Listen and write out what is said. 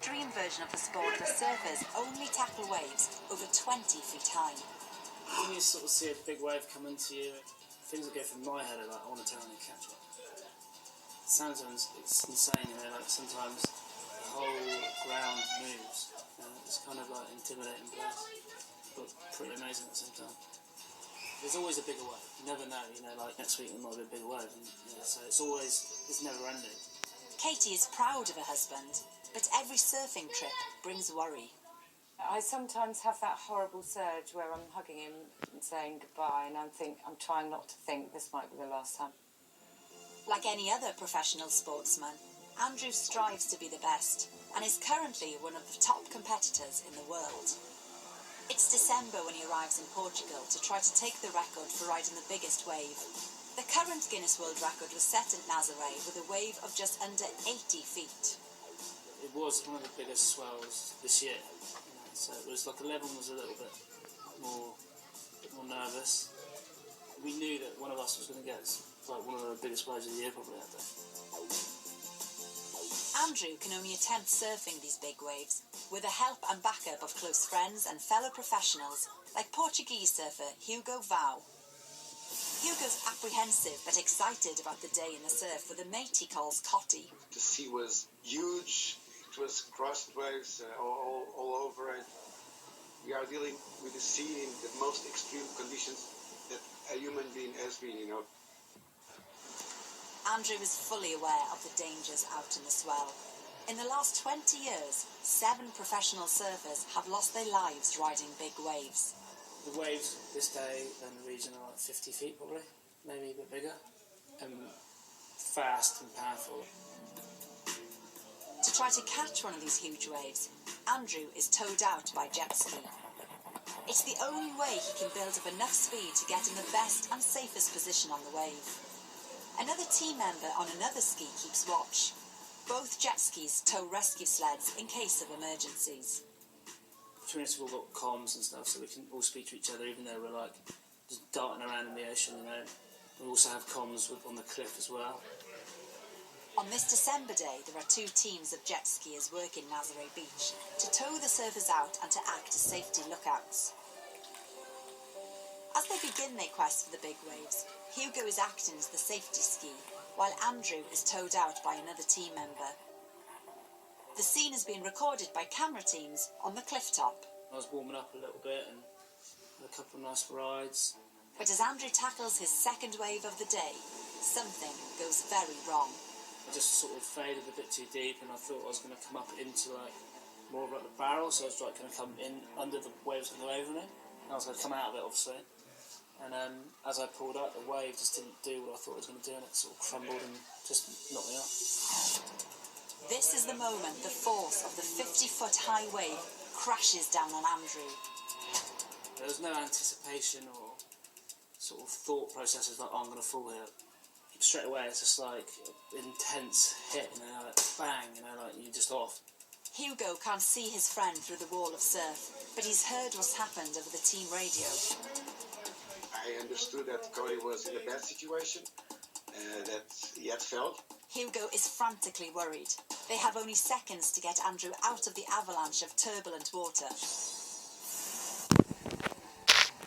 Dream version of the sport where surfers only tackle waves over 20 feet high. When you sort of see a big wave come into you, things that go through my head are like, I want to turn and catch it. It sounds it's insane, you know, like sometimes the whole ground moves. It's kind of like intimidating place, but pretty amazing at the same time. There's always a bigger wave. You never know, you know, like next week there might be a bigger wave, and, yeah, so it's never ending. Katie is proud of her husband, but every surfing trip brings worry. I sometimes have that horrible surge where I'm hugging him and saying goodbye, and I'm trying not to think this might be the last time. Like any other professional sportsman, Andrew strives to be the best and is currently one of the top competitors in the world. It's December when he arrives in Portugal to try to take the record for riding the biggest wave. The current Guinness World Record was set in Nazaré with a wave of just under 80 feet. It was one of the biggest swells this year. So it was like 11 was a little bit more nervous. We knew that one of us was going to get like one of the biggest waves of the year probably that day. Andrew can only attempt surfing these big waves with the help and backup of close friends and fellow professionals like Portuguese surfer Hugo Vau. Hugo's apprehensive but excited about the day in the surf with a mate he calls Cotty. The sea was huge. It was crossed waves all over, and we are dealing with the sea in the most extreme conditions that a human being has been, you know. Andrew is fully aware of the dangers out in the swell. In the last 20 years, 7 professional surfers have lost their lives riding big waves. The waves this day in the region are like 50 feet probably, maybe a bit bigger, and fast and powerful. To try to catch one of these huge waves, Andrew is towed out by jet ski. It's the only way he can build up enough speed to get in the best and safest position on the wave. Another team member on another ski keeps watch. Both jet skis tow rescue sleds in case of emergencies. Between us we've all got comms and stuff, so we can all speak to each other even though we're like just darting around in the ocean, you know. We also have comms on the cliff as well. On this December day, there are 2 teams of jet skiers working Nazaré Beach to tow the surfers out and to act as safety lookouts. As they begin their quest for the big waves, Hugo is acting as the safety ski, while Andrew is towed out by another team member. The scene has been recorded by camera teams on the cliff top. I was warming up a little bit and had a couple of nice rides. But as Andrew tackles his second wave of the day, something goes very wrong. I just sort of faded a bit too deep, and I thought I was going to come up into like more of like the barrel, so I was like going to come in under the waves going over me. And I was going to come out of it, obviously. And as I pulled out, the wave just didn't do what I thought it was going to do, and it sort of crumbled and just knocked me off. This is the moment the force of the 50-foot high wave crashes down on Andrew. There was no anticipation or sort of thought processes like, oh, I'm going to fall here. Straight away, it's just like intense hit, you know, like bang, you know, like you're just off. Hugo can't see his friend through the wall of surf, but he's heard what's happened over the team radio. I understood that Cody was in a bad situation, that he had fell. Hugo is frantically worried. They have only seconds to get Andrew out of the avalanche of turbulent water.